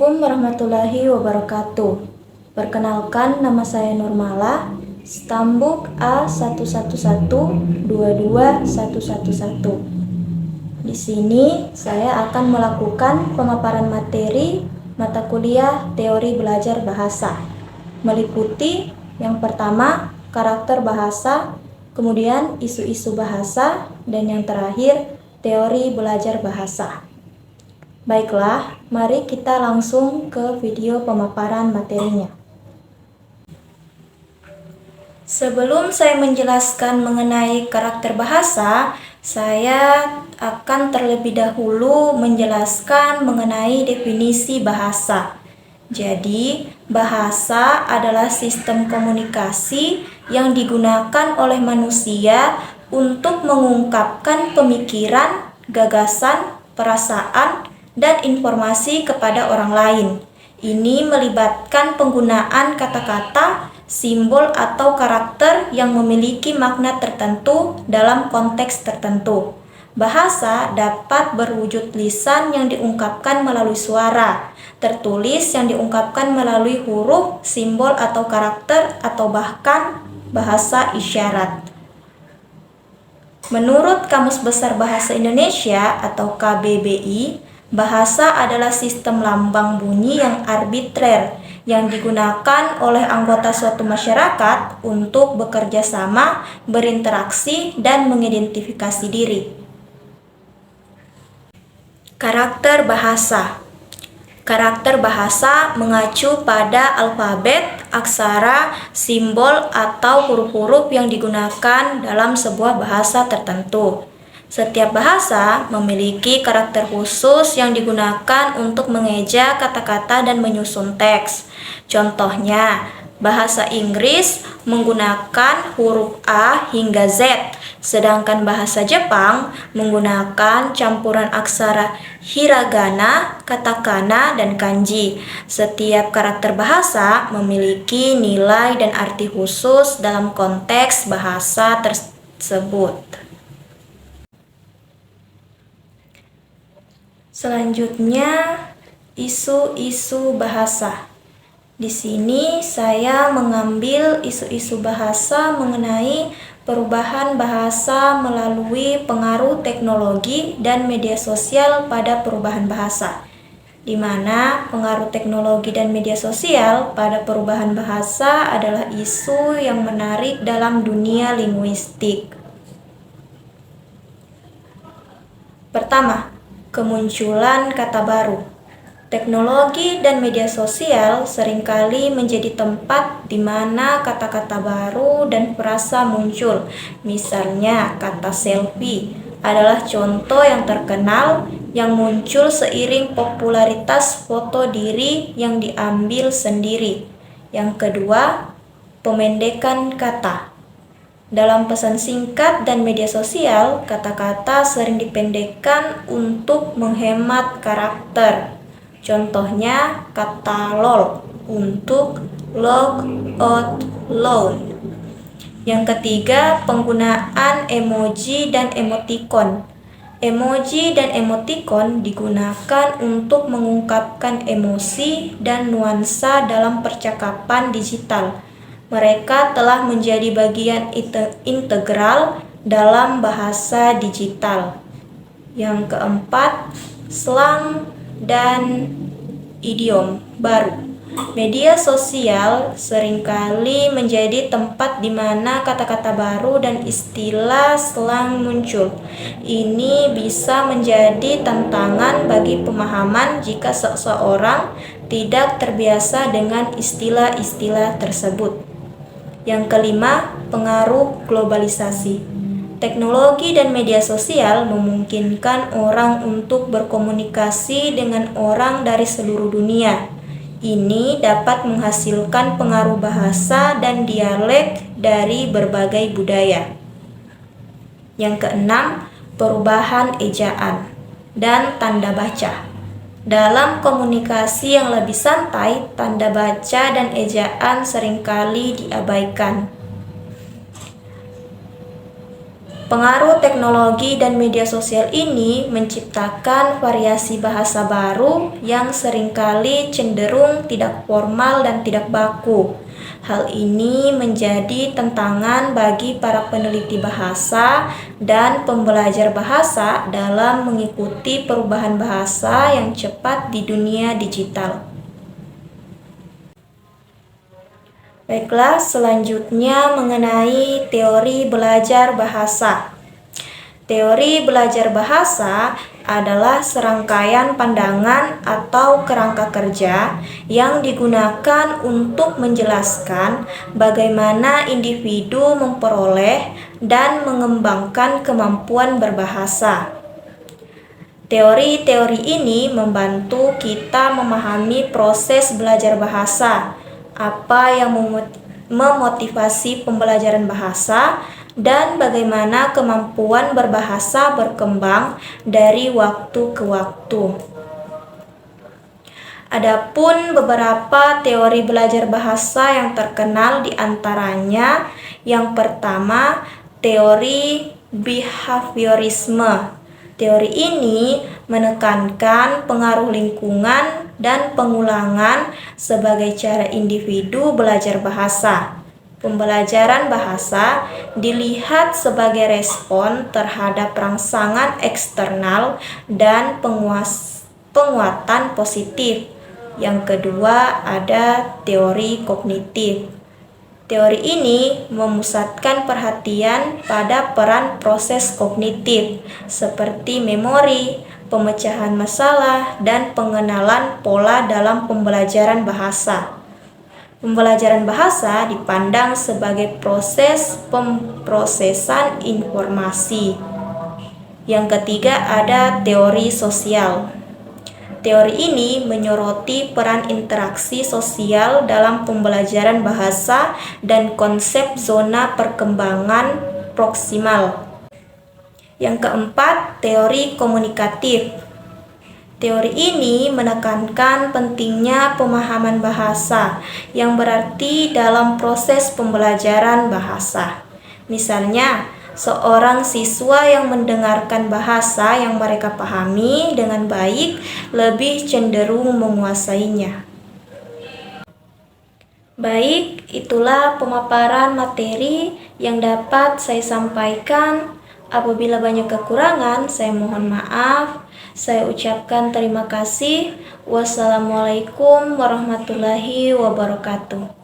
Assalamualaikum warahmatullahi wabarakatuh. Perkenalkan, nama saya Nurmala, Stambuk A11122111. Di sini saya akan melakukan pemaparan materi mata kuliah teori belajar bahasa, meliputi yang pertama karakter bahasa, kemudian isu-isu bahasa, dan yang terakhir teori belajar bahasa. Baiklah, mari kita langsung ke video pemaparan materinya. Sebelum saya menjelaskan mengenai karakter bahasa, saya akan terlebih dahulu menjelaskan mengenai definisi bahasa. Jadi, bahasa adalah sistem komunikasi yang digunakan oleh manusia untuk mengungkapkan pemikiran, gagasan, perasaan, dan informasi kepada orang lain. Ini melibatkan penggunaan kata-kata, simbol atau karakter yang memiliki makna tertentu dalam konteks tertentu. Bahasa dapat berwujud lisan yang diungkapkan melalui suara, tertulis yang diungkapkan melalui huruf, simbol atau karakter, atau bahkan bahasa isyarat. Menurut Kamus Besar Bahasa Indonesia atau KBBI, bahasa adalah sistem lambang bunyi yang arbitrer yang digunakan oleh anggota suatu masyarakat untuk bekerja sama, berinteraksi, dan mengidentifikasi diri. Karakter bahasa. Karakter bahasa mengacu pada alfabet, aksara, simbol, atau huruf-huruf yang digunakan dalam sebuah bahasa tertentu. Setiap bahasa memiliki karakter khusus yang digunakan untuk mengeja kata-kata dan menyusun teks. Contohnya, bahasa Inggris menggunakan huruf A hingga Z, sedangkan bahasa Jepang menggunakan campuran aksara hiragana, katakana, dan kanji. Setiap karakter bahasa memiliki nilai dan arti khusus dalam konteks bahasa tersebut. Selanjutnya, isu-isu bahasa. Di sini saya mengambil isu-isu bahasa mengenai perubahan bahasa melalui pengaruh teknologi dan media sosial pada perubahan bahasa, di mana pengaruh teknologi dan media sosial pada perubahan bahasa adalah isu yang menarik dalam dunia linguistik. Pertama, kemunculan kata baru. Teknologi dan media sosial seringkali menjadi tempat di mana kata-kata baru dan frasa muncul. Misalnya, kata selfie adalah contoh yang terkenal yang muncul seiring popularitas foto diri yang diambil sendiri. Yang kedua, pemendekan kata. Dalam pesan singkat dan media sosial, kata-kata sering dipendekkan untuk menghemat karakter. Contohnya, kata LOL untuk log out loud. Yang ketiga, penggunaan emoji dan emoticon. Emoji dan emoticon digunakan untuk mengungkapkan emosi dan nuansa dalam percakapan digital. Mereka telah menjadi bagian integral dalam bahasa digital. Yang keempat, slang dan idiom baru. Media sosial seringkali menjadi tempat di mana kata-kata baru dan istilah slang muncul. Ini bisa menjadi tantangan bagi pemahaman jika seseorang tidak terbiasa dengan istilah-istilah tersebut. Yang kelima, pengaruh globalisasi. Teknologi dan media sosial memungkinkan orang untuk berkomunikasi dengan orang dari seluruh dunia. Ini dapat menghasilkan pengaruh bahasa dan dialek dari berbagai budaya. Yang keenam, perubahan ejaan dan tanda baca. Dalam komunikasi yang lebih santai, tanda baca dan ejaan seringkali diabaikan. Pengaruh teknologi dan media sosial ini menciptakan variasi bahasa baru yang seringkali cenderung tidak formal dan tidak baku. Hal ini menjadi tantangan bagi para peneliti bahasa dan pembelajar bahasa dalam mengikuti perubahan bahasa yang cepat di dunia digital. Baiklah, selanjutnya mengenai teori belajar bahasa. Teori belajar bahasa adalah serangkaian pandangan atau kerangka kerja yang digunakan untuk menjelaskan bagaimana individu memperoleh dan mengembangkan kemampuan berbahasa. Teori-teori ini membantu kita memahami proses belajar bahasa, apa yang memotivasi pembelajaran bahasa, dan bagaimana kemampuan berbahasa berkembang dari waktu ke waktu. Adapun beberapa teori belajar bahasa yang terkenal diantaranya, yang pertama, teori behaviorisme. Teori ini menekankan pengaruh lingkungan dan pengulangan sebagai cara individu belajar bahasa. Pembelajaran bahasa dilihat sebagai respon terhadap rangsangan eksternal dan penguatan positif. Yang kedua ada teori kognitif. Teori ini memusatkan perhatian pada peran proses kognitif seperti memori, pemecahan masalah, dan pengenalan pola dalam pembelajaran bahasa. Pembelajaran bahasa dipandang sebagai proses pemrosesan informasi. Yang ketiga ada teori sosial. Teori ini menyoroti peran interaksi sosial dalam pembelajaran bahasa dan konsep zona perkembangan proksimal. Yang keempat, teori komunikatif. Teori ini menekankan pentingnya pemahaman bahasa, yang berarti dalam proses pembelajaran bahasa. Misalnya, seorang siswa yang mendengarkan bahasa yang mereka pahami dengan baik lebih cenderung menguasainya. Baik, itulah pemaparan materi yang dapat saya sampaikan. Apabila banyak kekurangan, saya mohon maaf. Saya ucapkan terima kasih. Wassalamualaikum warahmatullahi wabarakatuh.